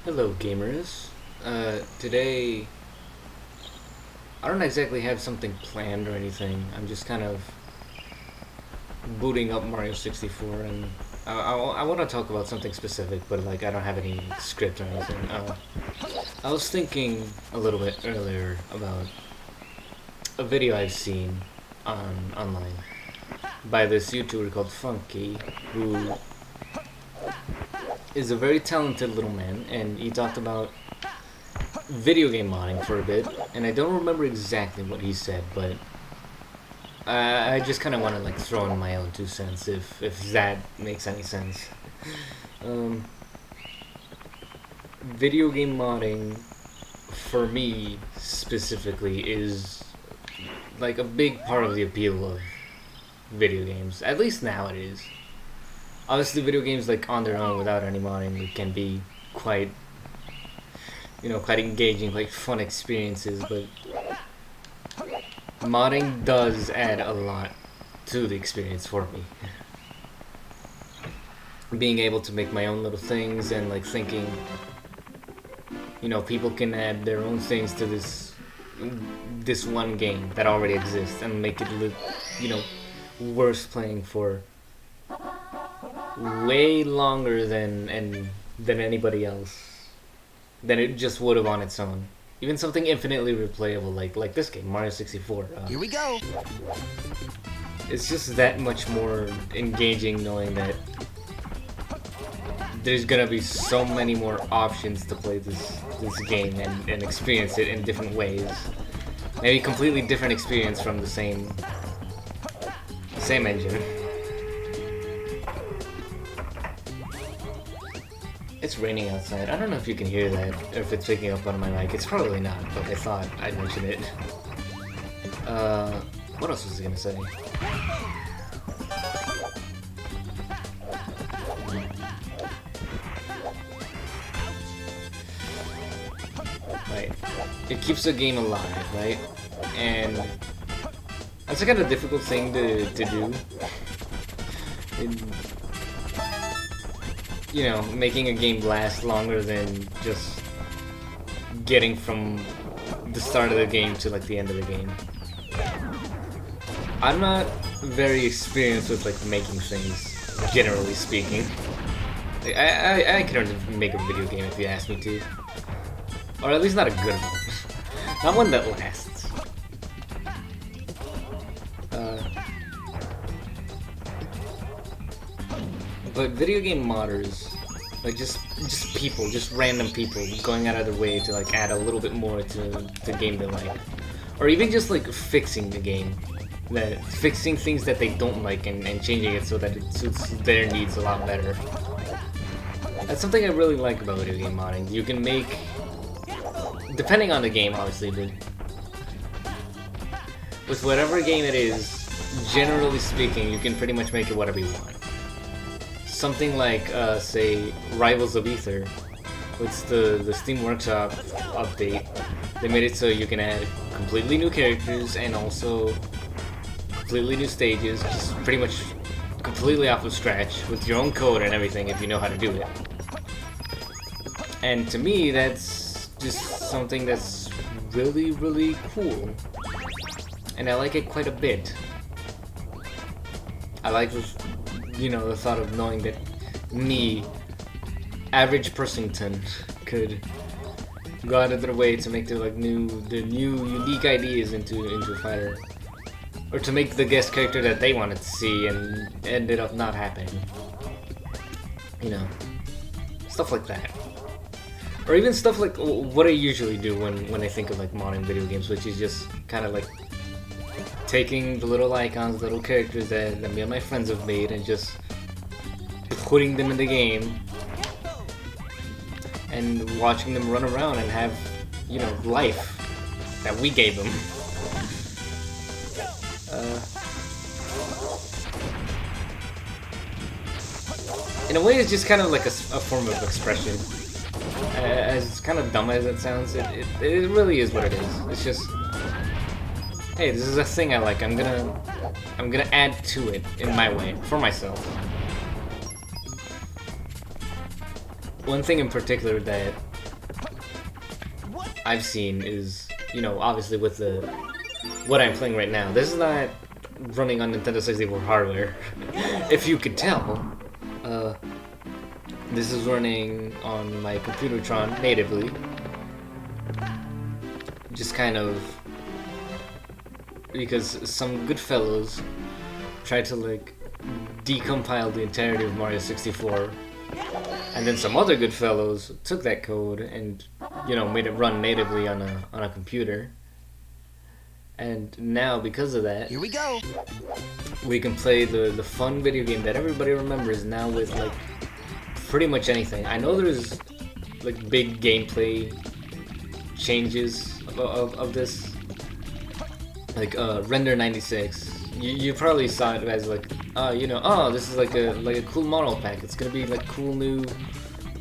Hello gamers. Today I don't exactly have something planned or anything. I'm just kind of booting up Mario 64 and I want to talk about something specific, but like I don't have any script or anything. I was thinking a little bit earlier about a video I've seen online by this YouTuber called Funky, who is a very talented little man, and he talked about video game modding for a bit, and I don't remember exactly what he said, but I just kind of want to like throw in my own 2 cents if that makes any sense. Um, Video game modding for me specifically is like a big part of the appeal of video games. At least now it is. Obviously, video games like on their own without any modding it can be quite, quite engaging, quite fun experiences. But modding does add a lot to the experience for me. Being able to make my own little things and like thinking, people can add their own things to this one game that already exists and make it look, worth playing for way longer than anybody else than it just would have on its own. Even something infinitely replayable like this game, Mario 64. Here we go. It's just that much more engaging knowing that there's gonna be so many more options to play this game and experience it in different ways. Maybe completely different experience from the same engine. It's raining outside. I don't know if you can hear that, or if it's picking up on my mic. It's probably not, but I thought I'd mention it. What else was I gonna say? Right. It keeps the game alive, right? And that's a kind of difficult thing to do. Making a game last longer than just getting from the start of the game to like the end of the game. I'm not very experienced with like making things, generally speaking. Like, I can make a video game if you ask me to, or at least not a good one, not one that lasts. But video game modders, like just people, just random people going out of their way to like add a little bit more to the game they like, or even just like fixing the game, fixing things that they don't like and changing it so that it suits their needs a lot better. That's something I really like about video game modding. You can make, depending on the game obviously, but with whatever game it is, generally speaking, you can pretty much make it whatever you want. Something like, say, Rivals of Ether, with the Steam Workshop update, they made it so you can add completely new characters and also completely new stages, just pretty much completely off of scratch, with your own code and everything if you know how to do it. And to me, that's just something that's really, really cool. And I like it quite a bit. I like the thought of knowing that me, average personton, could go out of their way to make their new unique ideas into a fighter, or to make the guest character that they wanted to see and ended up not happening. Stuff like that. Or even stuff like what I usually do when I think of like modding video games, which is just kind of like taking the little icons, little characters that me and my friends have made, and just putting them in the game and watching them run around and have, life that we gave them. In a way, it's just kind of like a form of expression. As kind of dumb as it sounds, it really is what it is. It's just, hey, this is a thing I like. I'm gonna add to it in my way for myself. One thing in particular that I've seen is, you know, obviously with the what I'm playing right now. This is not running on Nintendo 64 hardware, if you could tell. This is running on my Computertron natively. Just kind of because some good fellows tried to like decompile the entirety of Mario 64, and then some other good fellows took that code and, you know, made it run natively on a computer. And now, because of that, here we go. We can play the fun video game that everybody remembers now with like pretty much anything. I know there's like big gameplay changes of this, like Render 96. You probably saw it as like, you know, oh, this is like a cool model pack. It's gonna be like cool new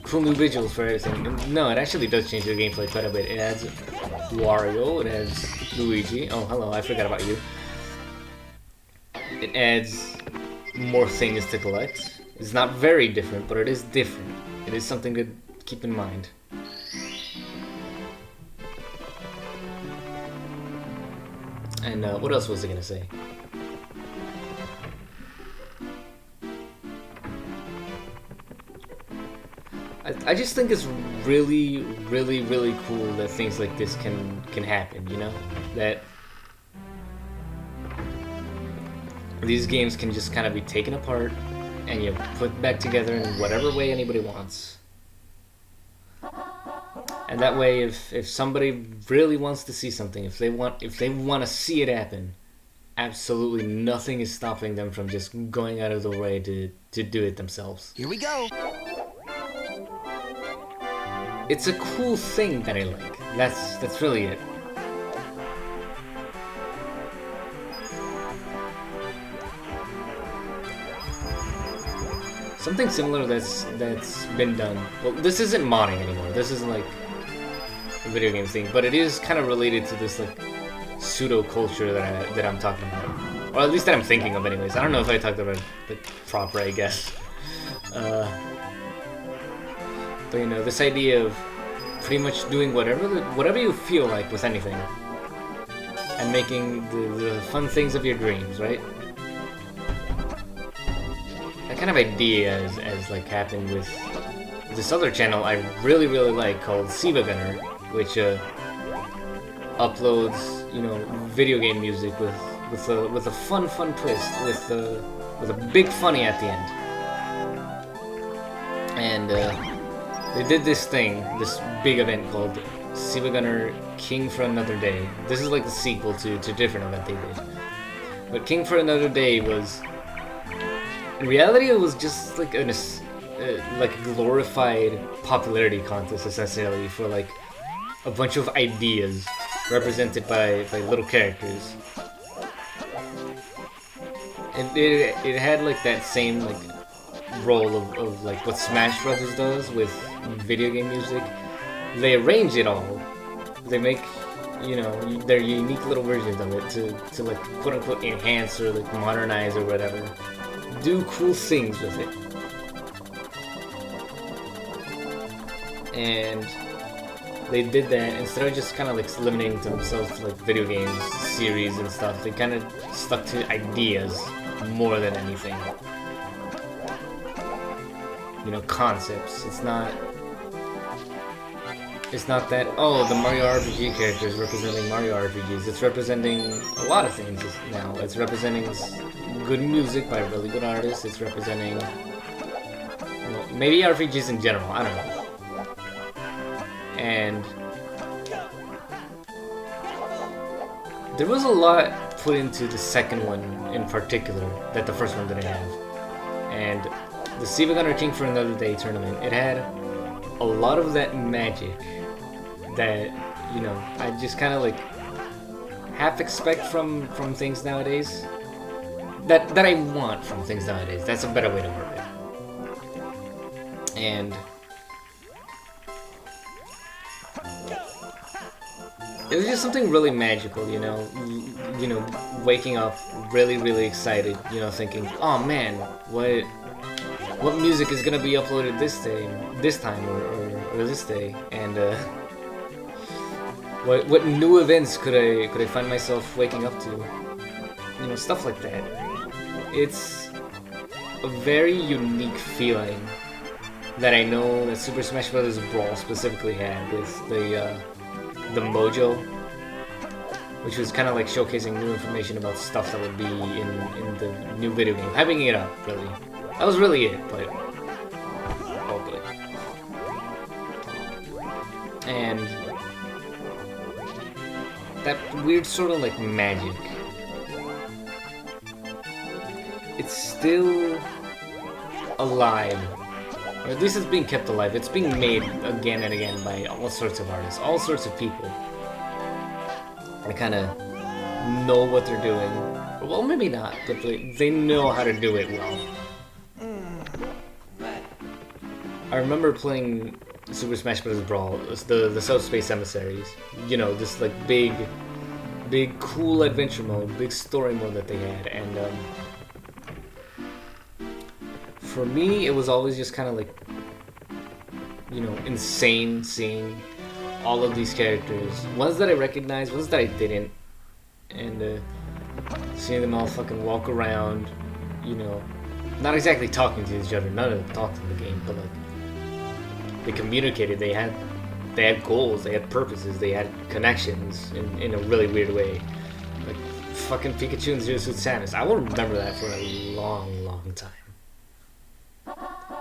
visuals for everything. And no, it actually does change the gameplay quite a bit. It adds Wario, it adds Luigi. Oh, hello, I forgot about you. It adds more things to collect. It's not very different, but it is different. It is something to keep in mind. And what else was I gonna say? I just think it's really, really, really cool that things like this can happen, you know? That these games can just kind of be taken apart and you put back together in whatever way anybody wants. And that way, if somebody really wants to see something, if they want to see it happen, absolutely nothing is stopping them from just going out of the way to do it themselves. Here we go. It's a cool thing that I like. That's really it. Something similar that's been done. Well, this isn't modding anymore. This isn't like a video game thing, but it is kind of related to this like pseudo culture that I'm talking about, or at least that I'm thinking of, anyways. I don't know if I talked about it proper, I guess. But you know, this idea of pretty much doing whatever you feel like with anything, and making the fun things of your dreams, right? That kind of idea as like happened with this other channel I really like called Siva Gunner, which uploads, you know, video game music with a fun twist, with a big funny at the end. And they did this big event called Siva Gunner King for Another Day. This is like the sequel to a different event they did. But King for Another Day was, in reality, it was just like a glorified popularity contest, essentially, for like a bunch of ideas represented by little characters. And it had like that same like role of like what Smash Brothers does with video game music. They arrange it all. They make, you know, their unique little versions of it to like quote unquote enhance or like modernize or whatever. Do cool things with it. And they did that instead of just kind of like limiting themselves to like video games, series and stuff. They kind of stuck to ideas more than anything. You know, concepts. It's not that, oh, the Mario RPG character is representing Mario RPGs. It's representing a lot of things now. It's representing good music by really good artists. It's representing, you know, maybe RPGs in general. I don't know. And there was a lot put into the second one in particular that the first one didn't have. And the Siva Gunner King for Another Day tournament, it had a lot of that magic that, you know, I just kind of like half expect from things nowadays. That I want from things nowadays. That's a better way to word it. And it was just something really magical, you know. You know, waking up really excited, you know, thinking, oh man, what music is gonna be uploaded this time, or this day, and What new events could I find myself waking up to? You know, stuff like that. It's a very unique feeling that I know that Super Smash Bros. Brawl specifically had with the Mojo, which was kind of like showcasing new information about stuff that would be in the new video game. Hyping it up, really. That was really it, but all good. And that weird sort of like magic. It's still alive. Or at least it's being kept alive. It's being made again and again by all sorts of artists, all sorts of people. They kind of know what they're doing. Well, maybe not, but they know how to do it well. I remember playing Super Smash Bros. Brawl, the Subspace Emissaries. You know, this like big, cool adventure mode, big story mode that they had, and for me, it was always just kind of like, you know, insane seeing all of these characters. Ones that I recognized, ones that I didn't. And seeing them all fucking walk around, you know, not exactly talking to each other. None of them talked in the game, but like, they communicated. They had goals, they had purposes, they had connections in a really weird way. Like, fucking Pikachu and Zero Suit Samus. I will remember that for a long, long time.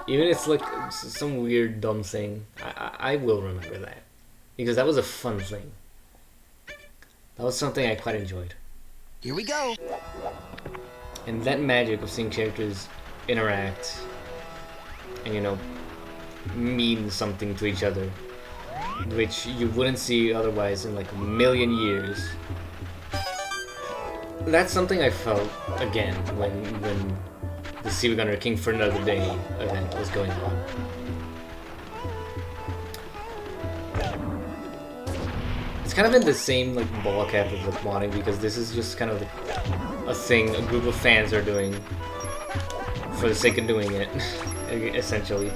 Even if it's like some weird dumb thing, I will remember that. Because that was a fun thing. That was something I quite enjoyed. Here we go! And that magic of seeing characters interact and, you know, mean something to each other, which you wouldn't see otherwise in like a million years. That's something I felt again when the Sea Gunner King for Another Day event was going on. It's kind of in the same like ballpark of like wanting, because this is just kind of a thing a group of fans are doing for the sake of doing it, essentially.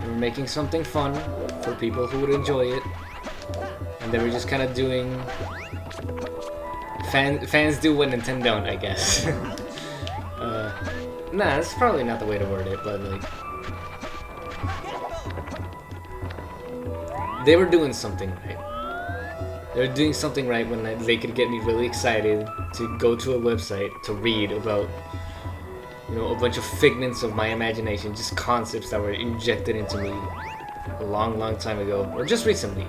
We're making something fun for people who would enjoy it, and then we're just kind of doing. Fans do what Nintendo don't, I guess. Nah, that's probably not the way to word it, but like, they were doing something right. They were doing something right when they could get me really excited to go to a website to read about, you know, a bunch of figments of my imagination, just concepts that were injected into me a long, long time ago, or just recently.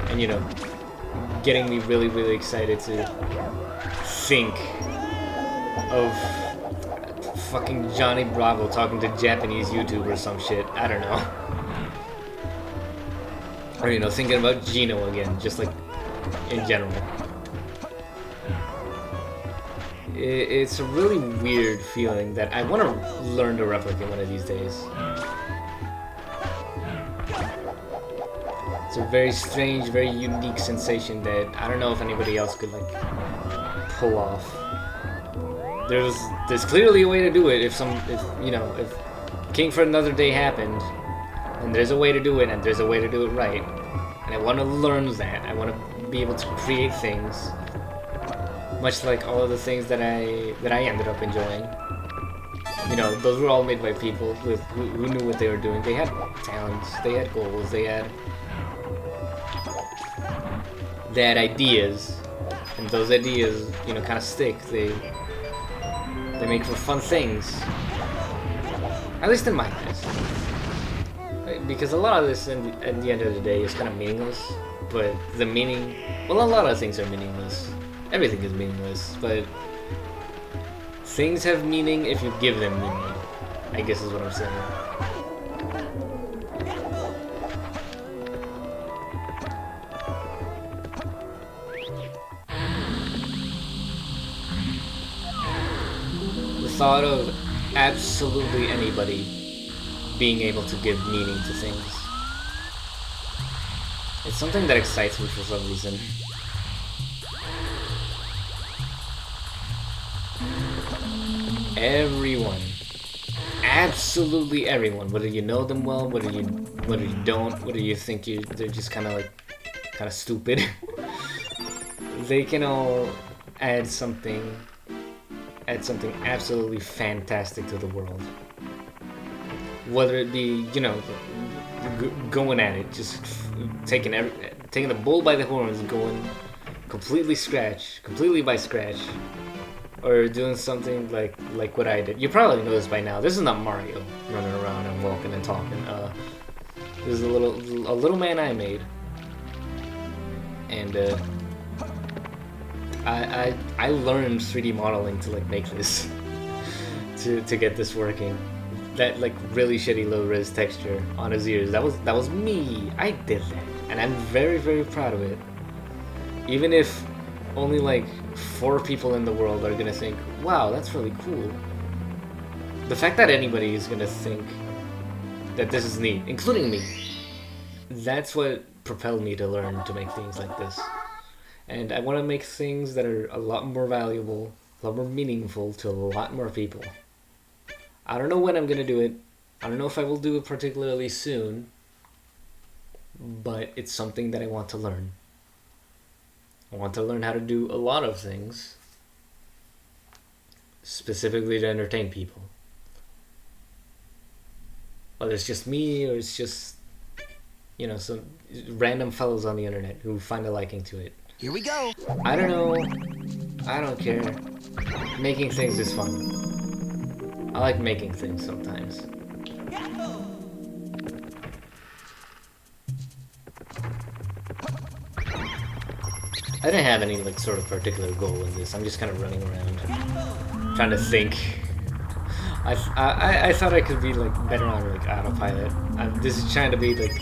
And, you know, getting me really, really excited to think of fucking Johnny Bravo talking to Japanese YouTube or some shit. I don't know. Or, you know, thinking about Gino again, just like in general. It's a really weird feeling that I want to learn to replicate one of these days. It's a very strange, very unique sensation that I don't know if anybody else could like pull off. There's clearly a way to do it if King for Another Day happened, and there's a way to do it, and there's a way to do it right. And I want to learn that. I want to be able to create things, much like all of the things that I ended up enjoying. You know, those were all made by people who knew what they were doing. They had talents, they had goals, they had ideas, and those ideas, you know, kind of stick. They make for fun things, at least in my eyes. Because a lot of this, at the end of the day, is kind of meaningless. But the meaning, well, a lot of things are meaningless. Everything is meaningless, but things have meaning if you give them meaning, I guess is what I'm saying. The thought of absolutely anybody being able to give meaning to things, it's something that excites me for some reason. absolutely everyone, whether you know them well, whether you don't, whether you think they're just kind of like kind of stupid. They can all add something absolutely fantastic to the world. Whether it be, going at it, just taking the bull by the horns, going completely by scratch, or doing something like what I did. You probably know this by now. This is not Mario running around and walking and talking. This is a little man I made, and I learned 3D modeling to like make this, to get this working. That like really shitty low res texture on his ears. That was me. I did that, and I'm very, very proud of it. Even if only like 4 people in the world are gonna think, "Wow, that's really cool." The fact that anybody is gonna think that this is neat, including me, that's what propelled me to learn to make things like this. And I want to make things that are a lot more valuable, a lot more meaningful to a lot more people. I don't know when I'm gonna do it. I don't know if I will do it particularly soon, but it's something that I want to learn. I want to learn how to do a lot of things, specifically to entertain people. Whether it's just me or it's just, some random fellows on the internet who find a liking to it. Here we go. I don't know. I don't care. Making things is fun. I like making things sometimes. I didn't have any like sort of particular goal in this. I'm just kind of running around, trying to think. I thought I could be like better on like autopilot. This is trying to be like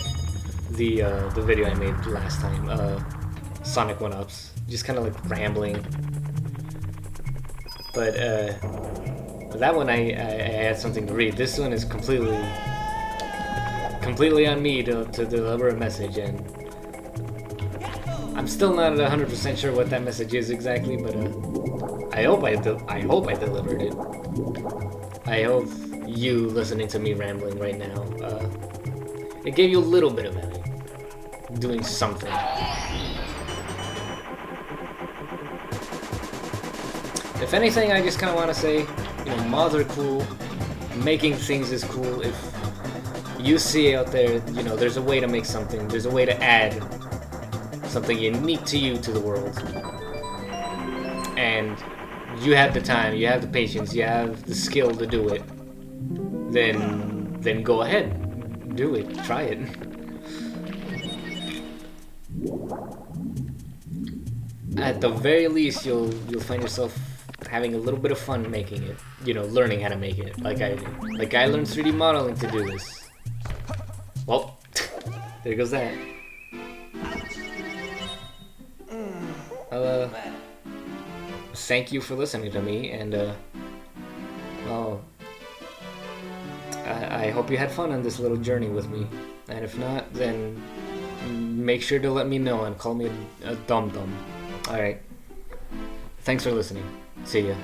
the video I made last time, Sonic 1-Ups, just kind of like rambling. But that one I had something to read. This one is completely on me to deliver a message, and I'm still not 100% sure what that message is exactly, but I hope I delivered it. I hope you listening to me rambling right now, it gave you a little bit of value, doing something. If anything, I just kind of want to say, mods are cool, making things is cool. If you see out there, there's a way to make something, there's a way to add something unique to you to the world, and you have the time, you have the patience, you have the skill to do it, then go ahead, do it, try it. At the very least, you'll find yourself having a little bit of fun making it, learning how to make it, like I did. Like I learned 3D modeling to do this. Well, there goes that. Thank you for listening to me, and I hope you had fun on this little journey with me. And if not, then make sure to let me know and call me a dum-dum. Alright. Thanks for listening. See ya.